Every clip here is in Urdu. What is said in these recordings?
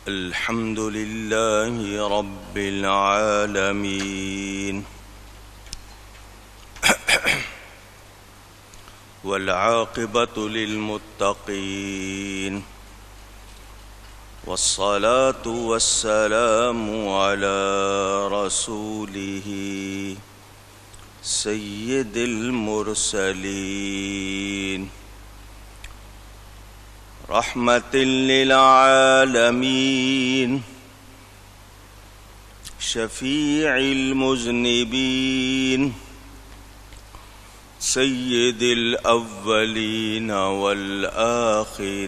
الحمد لله رب العالمين والعاقبة للمتقين والصلاة والسلام على رسوله سيد المرسلين رحمة للعالمين شفيع المذنبين سيد الأولين والآخرين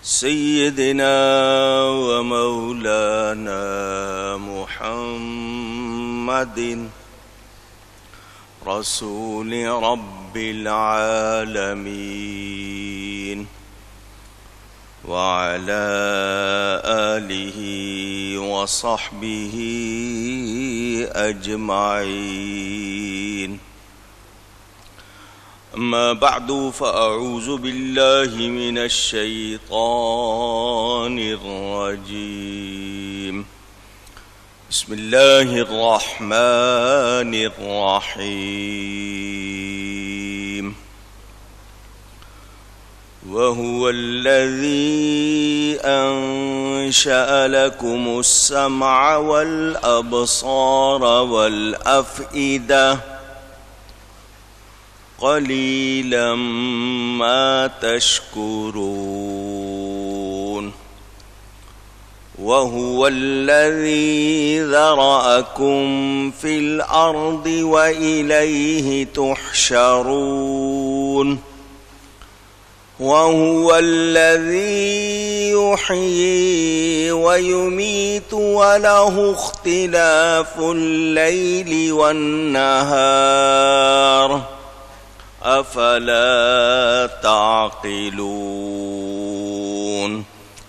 سيدنا ومولانا محمد رسول رب العالمين وعلى آله وصحبه أجمعين. أما بعد فأعوذ بالله من الشيطان الرجيم. بسم الله الرحمن الرحيم. وهو الذي أنشأ لكم السمع والأبصار والأفئدة قليلا ما تشكرون. وهو الذي ذرأكم في الأرض وإليه تحشرون. وهو الذي يحيي ويميت وله اختلاف الليل والنهار أفلا تعقلون.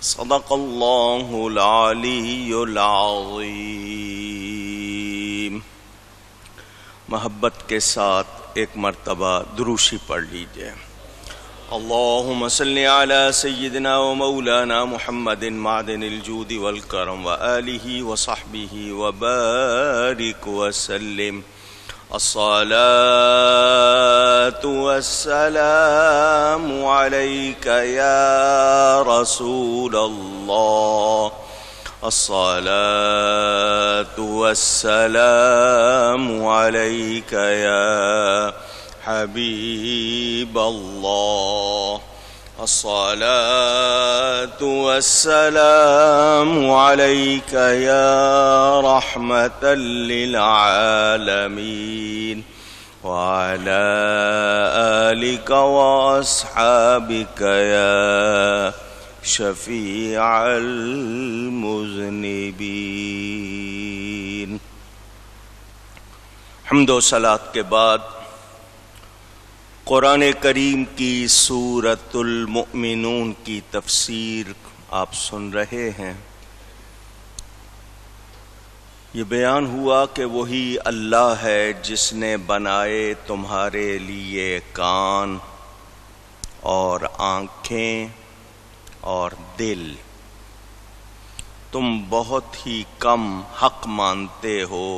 صدق الله العلی العظیم. محبت کے ساتھ ایک مرتبہ دروشی پڑھ لیجئے. اللہم صلی علی سیدنا و مولانا محمد معدن الجود والکرم وآلہ وصحبہ وبارک وسلم. الصلاة والسلام عليك يا رسول الله. الصلاة والسلام عليك يا حبيب الله. الصلاة والسلام عليك يا رحمة للعالمين وعلى آلك وأصحابك يا شفيع المذنبين. حمد و صلاۃ کے بعد قرآن کریم کی سورۃ المؤمنون کی تفسیر آپ سن رہے ہیں. یہ بیان ہوا کہ وہی اللہ ہے جس نے بنائے تمہارے لیے کان اور آنکھیں اور دل. تم بہت ہی کم حق مانتے ہو،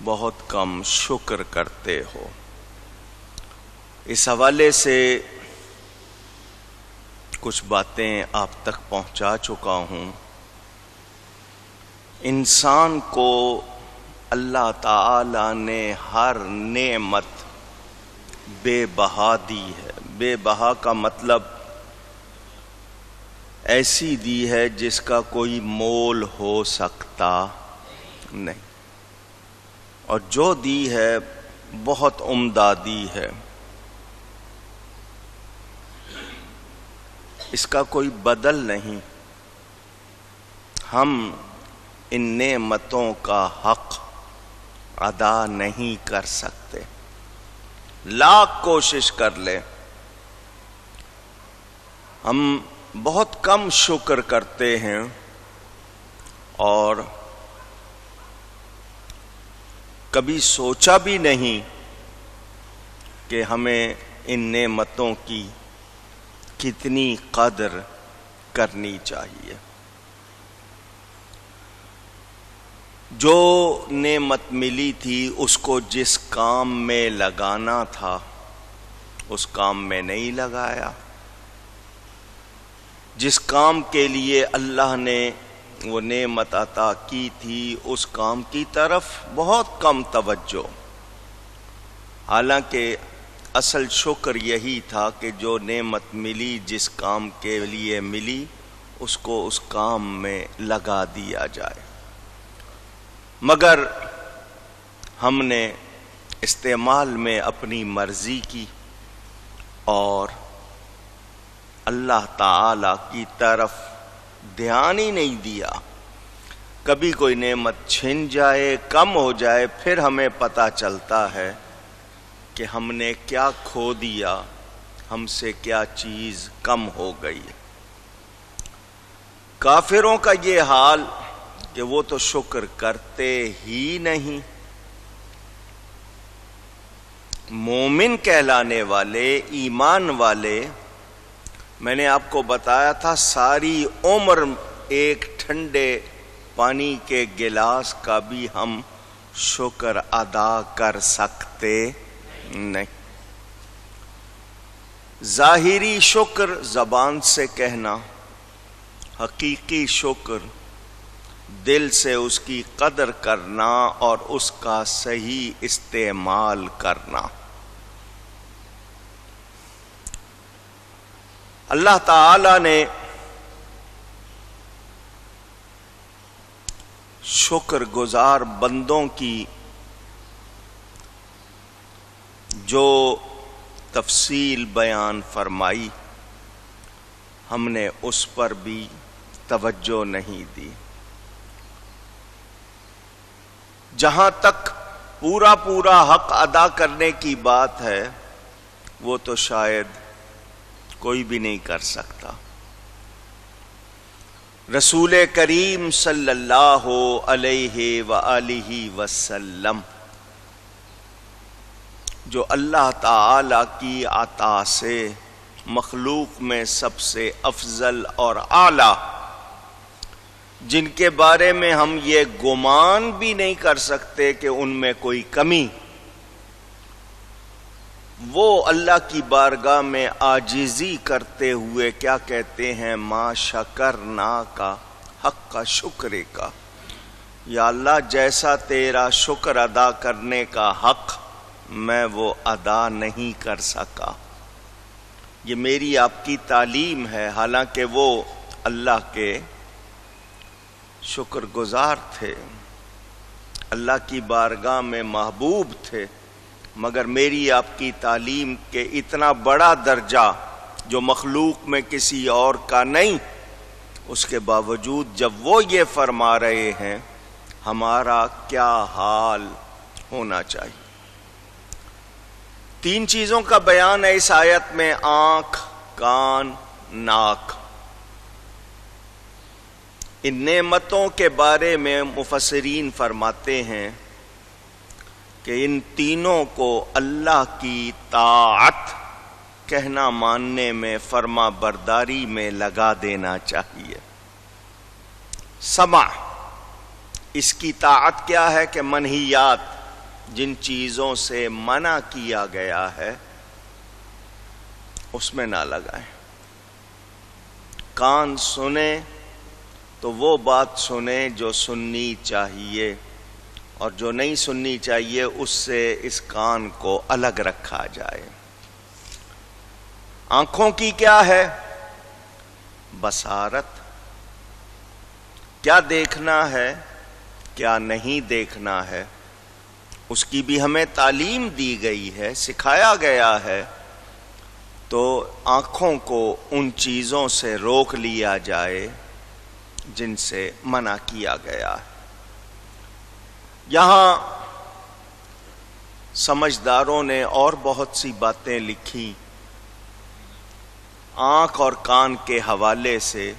بہت کم شکر کرتے ہو. اس حوالے سے کچھ باتیں آپ تک پہنچا چکا ہوں. انسان کو اللہ تعالی نے ہر نعمت بے بہا دی ہے. بے بہا کا مطلب ایسی دی ہے جس کا کوئی مول ہو سکتا نہیں، اور جو دی ہے بہت عمدہ دی ہے. اس کا کوئی بدل نہیں. ہم ان نعمتوں کا حق ادا نہیں کر سکتے، لاکھ کوشش کر لیں. ہم بہت کم شکر کرتے ہیں اور کبھی سوچا بھی نہیں کہ ہمیں ان نعمتوں کی کتنی قدر کرنی چاہیے۔ جو نعمت ملی تھی اس کو جس کام میں لگانا تھا اس کام میں نہیں لگایا، جس کام کے لیے اللہ نے وہ نعمت عطا کی تھی اس کام کی طرف بہت کم توجہ، حالانکہ اصل شکر یہی تھا کہ جو نعمت ملی جس کام کے لیے ملی اس کو اس کام میں لگا دیا جائے، مگر ہم نے استعمال میں اپنی مرضی کی اور اللہ تعالی کی طرف دھیان ہی نہیں دیا۔ کبھی کوئی نعمت چھن جائے، کم ہو جائے، پھر ہمیں پتہ چلتا ہے کہ ہم نے کیا کھو دیا، ہم سے کیا چیز کم ہو گئی۔ کافروں کا یہ حال کہ وہ تو شکر کرتے ہی نہیں، مومن کہلانے والے، ایمان والے، میں نے آپ کو بتایا تھا ساری عمر ایک ٹھنڈے پانی کے گلاس کا بھی ہم شکر ادا کر سکتے نہیں۔ ظاہری شکر زبان سے کہنا، حقیقی شکر دل سے اس کی قدر کرنا اور اس کا صحیح استعمال کرنا۔ اللہ تعالی نے شکر گزار بندوں کی جو تفصیل بیان فرمائی، ہم نے اس پر بھی توجہ نہیں دی۔ جہاں تک پورا حق ادا کرنے کی بات ہے وہ تو شاید کوئی بھی نہیں کر سکتا۔ رسول کریم صلی اللہ علیہ وآلہ وسلم جو اللہ تعالی کی عطا سے مخلوق میں سب سے افضل اور اعلی، جن کے بارے میں ہم یہ گمان بھی نہیں کر سکتے کہ ان میں کوئی کمی، وہ اللہ کی بارگاہ میں عاجزی کرتے ہوئے کیا کہتے ہیں؟ ما شکرنا کا حق کا شکر کا، یا اللہ جیسا تیرا شکر ادا کرنے کا حق میں وہ ادا نہیں کر سکا۔ یہ میری آپ کی تعلیم ہے، حالانکہ وہ اللہ کے شکر گزار تھے، اللہ کی بارگاہ میں محبوب تھے، مگر میری آپ کی تعلیم کے اتنا بڑا درجہ جو مخلوق میں کسی اور کا نہیں، اس کے باوجود جب وہ یہ فرما رہے ہیں ہمارا کیا حال ہونا چاہیے۔ تین چیزوں کا بیان ہے اس آیت میں، آنکھ، کان، ناک۔ ان نعمتوں کے بارے میں مفسرین فرماتے ہیں کہ ان تینوں کو اللہ کی طاعت کہنا ماننے میں، فرما برداری میں لگا دینا چاہیے۔ سمع، اس کی طاعت کیا ہے کہ منہیات، جن چیزوں سے منع کیا گیا ہے اس میں نہ لگائیں۔ کان سنیں تو وہ بات سنیں جو سننی چاہیے، اور جو نہیں سننی چاہیے اس سے اس کان کو الگ رکھا جائے۔ آنکھوں کی کیا ہے؟ بصارت، کیا دیکھنا ہے کیا نہیں دیکھنا ہے، اس کی بھی ہمیں تعلیم دی گئی ہے، سکھایا گیا ہے۔ تو آنکھوں کو ان چیزوں سے روک لیا جائے جن سے منع کیا گیا ہے۔ یہاں سمجھداروں نے اور بہت سی باتیں لکھی آنکھ اور کان کے حوالے سے۔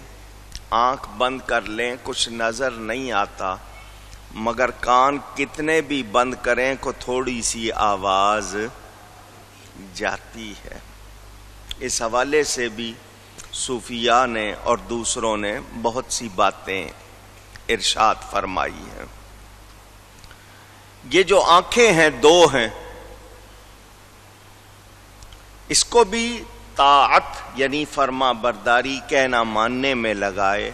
آنکھ بند کر لیں کچھ نظر نہیں آتا، مگر کان کتنے بھی بند کریں کو تھوڑی سی آواز جاتی ہے۔ اس حوالے سے بھی صوفیاء نے اور دوسروں نے بہت سی باتیں ارشاد فرمائی ہیں۔ یہ جو آنکھیں ہیں دو ہیں، اس کو بھی طاعت یعنی فرما برداری کہنا ماننے میں لگائے۔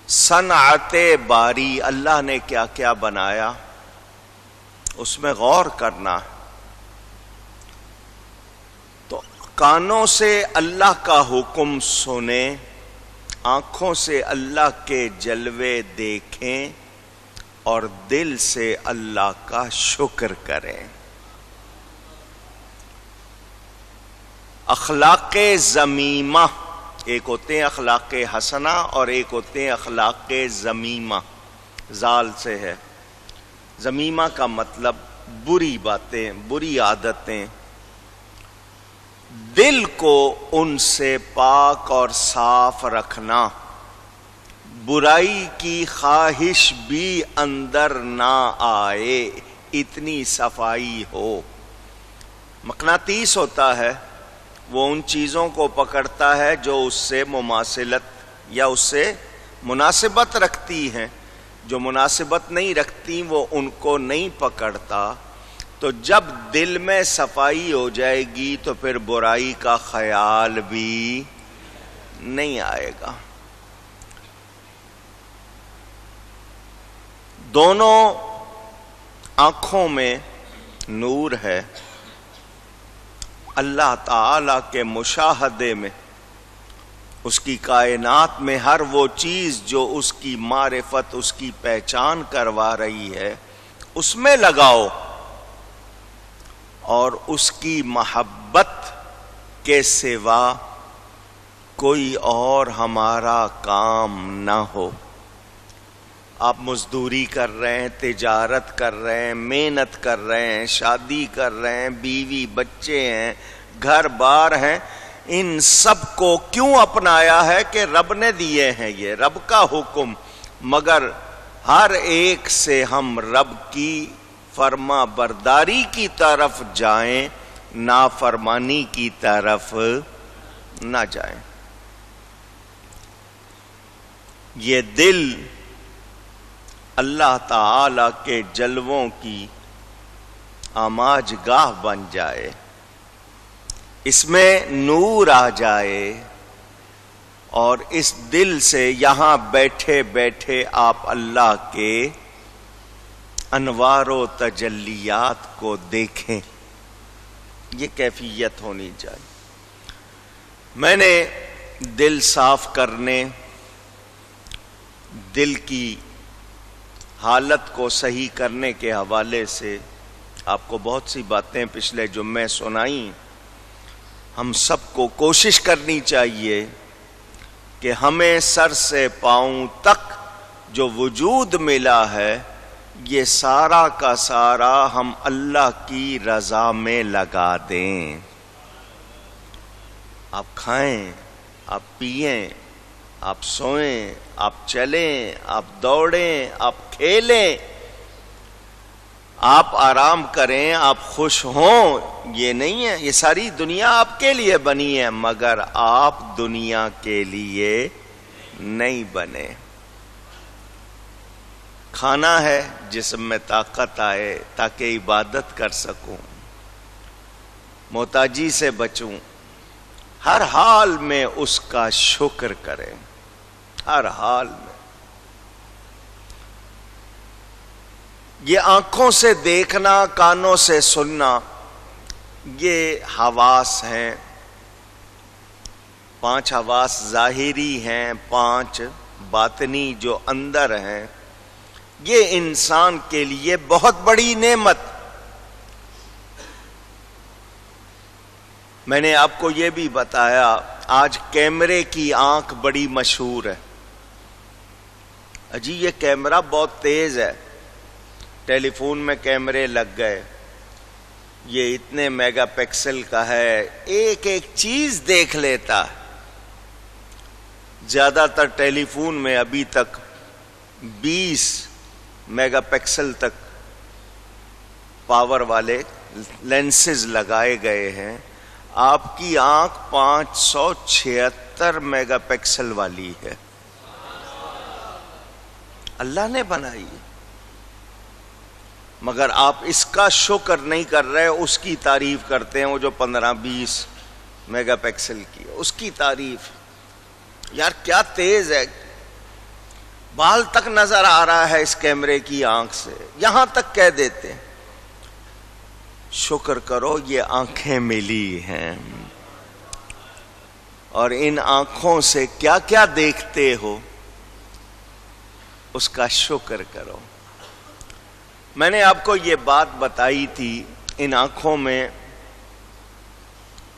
صنعت باری، اللہ نے کیا کیا بنایا اس میں غور کرنا۔ تو کانوں سے اللہ کا حکم سنیں، آنکھوں سے اللہ کے جلوے دیکھیں اور دل سے اللہ کا شکر کریں۔ اخلاق ذمیمہ، ایک ہوتے ہیں اخلاق حسنہ اور ایک ہوتے ہیں اخلاق ذمیمہ، زال سے ہے۔ ذمیمہ کا مطلب بری باتیں، بری عادتیں، دل کو ان سے پاک اور صاف رکھنا، برائی کی خواہش بھی اندر نہ آئے، اتنی صفائی ہو۔ مقناطیس ہوتا ہے، وہ ان چیزوں کو پکڑتا ہے جو اس سے مماثلت یا اس سے مناسبت رکھتی ہیں، جو مناسبت نہیں رکھتی وہ ان کو نہیں پکڑتا۔ تو جب دل میں صفائی ہو جائے گی تو پھر برائی کا خیال بھی نہیں آئے گا۔ دونوں آنکھوں میں نور ہے، اللہ تعالی کے مشاہدے میں، اس کی کائنات میں ہر وہ چیز جو اس کی معرفت، اس کی پہچان کروا رہی ہے، اس میں لگاؤ، اور اس کی محبت کے سوا کوئی اور ہمارا کام نہ ہو۔ آپ مزدوری کر رہے ہیں، تجارت کر رہے ہیں، محنت کر رہے ہیں، شادی کر رہے ہیں، بیوی بچے ہیں، گھر بار ہیں، ان سب کو کیوں اپنایا ہے کہ رب نے دیے ہیں، یہ رب کا حکم، مگر ہر ایک سے ہم رب کی فرما برداری کی طرف جائیں، نافرمانی کی طرف نہ جائیں۔ یہ دل اللہ تعالی کے جلووں کی آماج گاہ بن جائے، اس میں نور آ جائے، اور اس دل سے یہاں بیٹھے بیٹھے آپ اللہ کے انوار و تجلیات کو دیکھیں، یہ کیفیت ہونی چاہیے۔ میں نے دل صاف کرنے، دل کی حالت کو صحیح کرنے کے حوالے سے آپ کو بہت سی باتیں پچھلے جمعے سنائیں۔ ہم سب کو کوشش کرنی چاہیے کہ ہمیں سر سے پاؤں تک جو وجود ملا ہے، یہ سارا کا سارا ہم اللہ کی رضا میں لگا دیں۔ آپ کھائیں، آپ پئیں، آپ سوئیں، آپ چلیں، آپ دوڑیں، آپ کھیلیں، آپ آرام کریں، آپ خوش ہوں، یہ نہیں ہے، یہ ساری دنیا آپ کے لیے بنی ہے، مگر آپ دنیا کے لیے نہیں بنے۔ کھانا ہے جسم میں طاقت آئے تاکہ عبادت کر سکوں، محتاجی سے بچوں، ہر حال میں اس کا شکر کریں، ہر حال میں۔ یہ آنکھوں سے دیکھنا، کانوں سے سننا، یہ حواس ہیں، 5 حواس ظاہری ہیں، 5 باطنی جو اندر ہیں۔ یہ انسان کے لیے بہت بڑی نعمت۔ میں نے آپ کو یہ بھی بتایا، آج کیمرے کی آنکھ بڑی مشہور ہے۔ اجی یہ کیمرہ بہت تیز ہے، ٹیلی فون میں کیمرے لگ گئے، یہ اتنے میگا پکسل کا ہے، ایک ایک چیز دیکھ لیتا ہے۔ زیادہ تر ٹیلی فون میں ابھی تک 20 میگا پکسل تک پاور والے لینسز لگائے گئے ہیں. آپ کی آنکھ 576 میگا پکسل والی ہے. اللہ نے بنائی، مگر آپ اس کا شکر نہیں کر رہے، اس کی تعریف کرتے ہیں. وہ جو 15-20 میگا پکسل کی ہے اس کی تعریف. یار کیا تیز ہے، بال تک نظر آ رہا ہے اس کیمرے کی آنکھ سے. یہاں تک کہہ دیتے ہیں شکر کرو یہ آنکھیں ملی ہیں، اور ان آنکھوں سے کیا کیا دیکھتے ہو اس کا شکر کرو. میں نے آپ کو یہ بات بتائی تھی، ان آنکھوں میں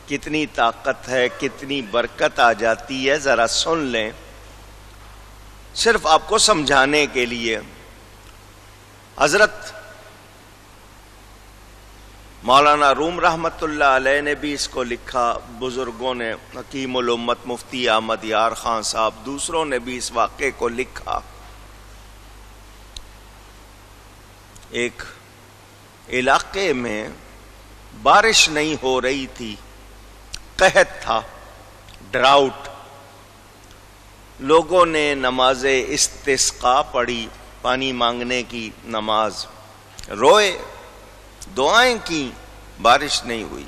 کتنی طاقت ہے، کتنی برکت آ جاتی ہے. ذرا سن لیں، صرف آپ کو سمجھانے کے لیے. حضرت مولانا روم رحمت اللہ علیہ نے بھی اس کو لکھا، بزرگوں نے، حکیم الامت مفتی احمد یار خان صاحب، دوسروں نے بھی اس واقعے کو لکھا. ایک علاقے میں بارش نہیں ہو رہی تھی، قحط تھا، ڈراؤٹ. لوگوں نے نماز استسقاء پڑھی، پانی مانگنے کی نماز، روئے، دعائیں کی، بارش نہیں ہوئی.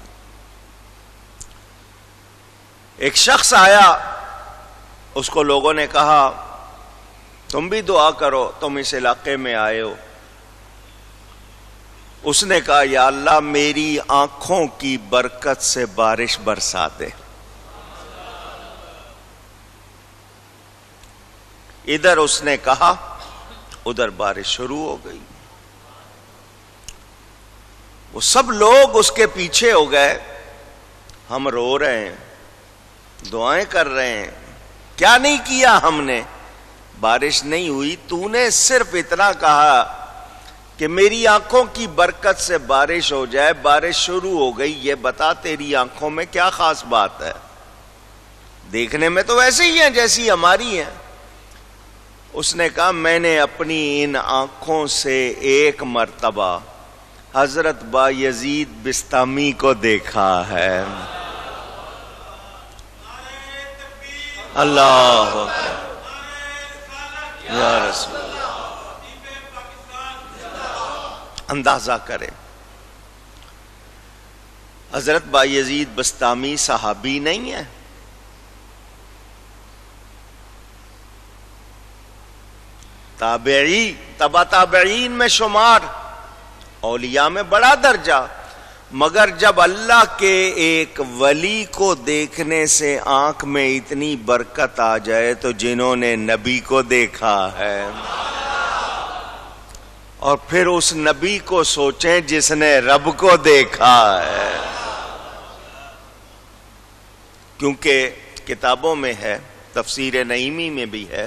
ایک شخص آیا، اس کو لوگوں نے کہا تم بھی دعا کرو، تم اس علاقے میں آئے ہو. اس نے کہا یا اللہ میری آنکھوں کی برکت سے بارش برسا دے. ادھر اس نے کہا، ادھر بارش شروع ہو گئی. وہ سب لوگ اس کے پیچھے ہو گئے. ہم رو رہے ہیں، دعائیں کر رہے ہیں، کیا نہیں کیا ہم نے، بارش نہیں ہوئی. تو نے صرف اتنا کہا کہ میری آنکھوں کی برکت سے بارش ہو جائے، بارش شروع ہو گئی. یہ بتا تیری آنکھوں میں کیا خاص بات ہے؟ دیکھنے میں تو ویسے ہی ہیں جیسی ہماری ہیں. اس نے کہا میں نے اپنی ان آنکھوں سے ایک مرتبہ حضرت بایزید بستامی کو دیکھا ہے. اللہ اکبر یا رسول اللہ. اندازہ کریں، حضرت بایزید بستامی صحابی نہیں ہے، تابعی، تبع تابعین میں شمار، اولیاء میں بڑا درجہ. مگر جب اللہ کے ایک ولی کو دیکھنے سے آنکھ میں اتنی برکت آ جائے تو جنہوں نے نبی کو دیکھا ہے، اور پھر اس نبی کو سوچیں جس نے رب کو دیکھا ہے. کیونکہ کتابوں میں ہے، تفسیر نعیمی میں بھی ہے،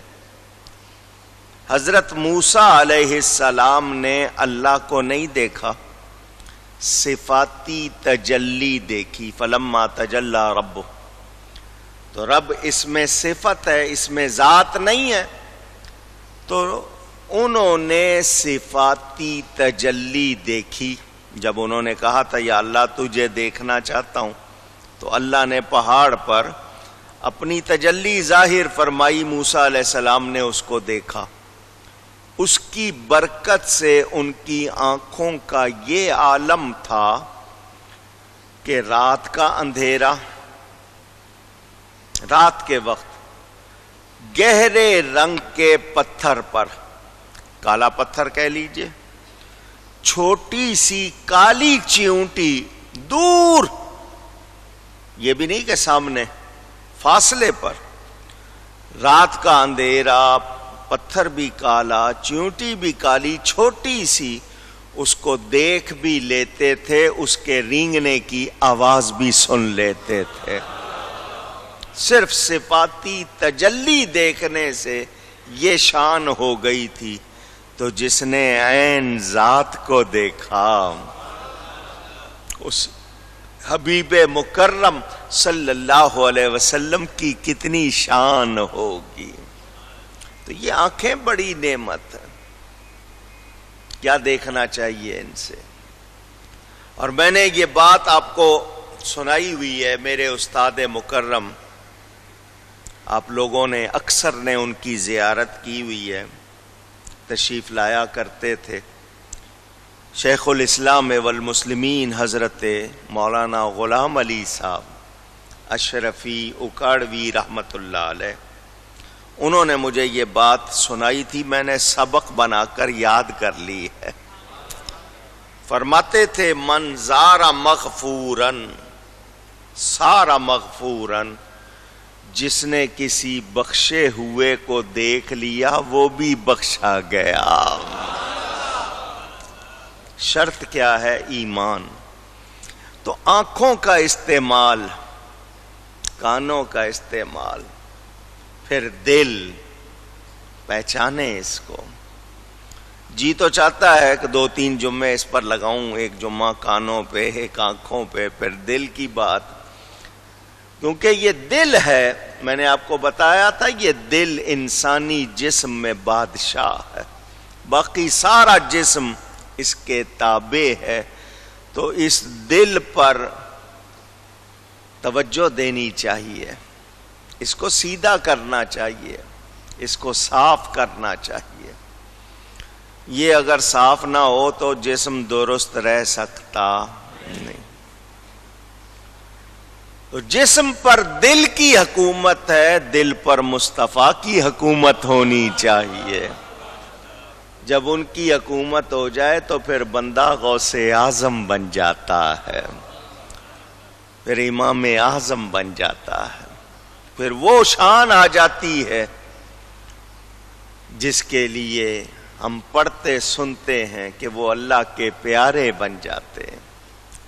حضرت موسیٰ علیہ السلام نے اللہ کو نہیں دیکھا، صفاتی تجلی دیکھی. فلما تجلی رب، تو رب اس میں صفت ہے، اس میں ذات نہیں ہے. تو انہوں نے صفاتی تجلی دیکھی. جب انہوں نے کہا تھا یا اللہ تجھے دیکھنا چاہتا ہوں، تو اللہ نے پہاڑ پر اپنی تجلی ظاہر فرمائی. موسیٰ علیہ السلام نے اس کو دیکھا. اس کی برکت سے ان کی آنکھوں کا یہ عالم تھا کہ رات کا اندھیرا، رات کے وقت گہرے رنگ کے پتھر پر، کالا پتھر کہہ لیجئے، چھوٹی سی کالی چیونٹی دور، یہ بھی نہیں کہ سامنے، فاصلے پر، رات کا اندھیرا، پتھر بھی کالا، چیونٹی بھی کالی، چھوٹی سی، اس کو دیکھ بھی لیتے تھے، اس کے رینگنے کی آواز بھی سن لیتے تھے. صرف صفاتی تجلی دیکھنے سے یہ شان ہو گئی تھی. تو جس نے عین ذات کو دیکھا، اس حبیب مکرم صلی اللہ علیہ وسلم کی کتنی شان ہوگی. تو یہ آنکھیں بڑی نعمت ہے. کیا دیکھنا چاہیے ان سے؟ اور میں نے یہ بات آپ کو سنائی ہوئی ہے، میرے استاد مکرم آپ لوگوں نے اکثر نے ان کی زیارت کی ہوئی ہے، تشریف لایا کرتے تھے۔ شیخ الاسلام والمسلمین حضرت مولانا غلام علی صاحب اشرفی اکاڑوی رحمۃ اللہ علیہ، انہوں نے مجھے یہ بات سنائی تھی، میں نے سبق بنا کر یاد کر لی ہے۔ فرماتے تھے من زار مغفورن سارا مغفورن، جس نے کسی بخشے ہوئے کو دیکھ لیا وہ بھی بخشا گیا۔ شرط کیا ہے؟ ایمان۔ تو آنکھوں کا استعمال، کانوں کا استعمال، پھر دل پہچانے اس کو۔ جی تو چاہتا ہے کہ 2-3 جمعے اس پر لگاؤں، ایک جمعہ کانوں پہ، ایک آنکھوں پہ، پھر دل کی بات، کیونکہ یہ دل ہے، میں نے آپ کو بتایا تھا یہ دل انسانی جسم میں بادشاہ ہے، باقی سارا جسم اس کے تابع ہے۔ تو اس دل پر توجہ دینی چاہیے، اس کو سیدھا کرنا چاہیے، اس کو صاف کرنا چاہیے۔ یہ اگر صاف نہ ہو تو جسم درست رہ سکتا نہیں۔ تو جسم پر دل کی حکومت ہے، دل پر مصطفیٰ کی حکومت ہونی چاہیے۔ جب ان کی حکومت ہو جائے تو پھر بندہ غوث اعظم بن جاتا ہے، پھر امام اعظم بن جاتا ہے، پھر وہ شان آ جاتی ہے جس کے لیے ہم پڑھتے سنتے ہیں کہ وہ اللہ کے پیارے بن جاتے ہیں۔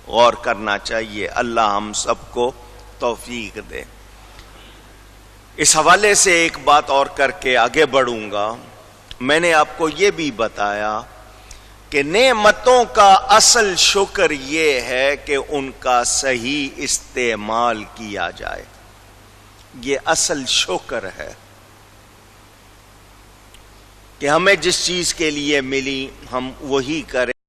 غور کرنا چاہیے، اللہ ہم سب کو توفیق دے۔ اس حوالے سے ایک بات اور کر کے آگے بڑھوں گا۔ میں نے آپ کو یہ بھی بتایا کہ نعمتوں کا اصل شکر یہ ہے کہ ان کا صحیح استعمال کیا جائے، یہ اصل شکر ہے کہ ہمیں جس چیز کے لیے ملی ہم وہی کریں۔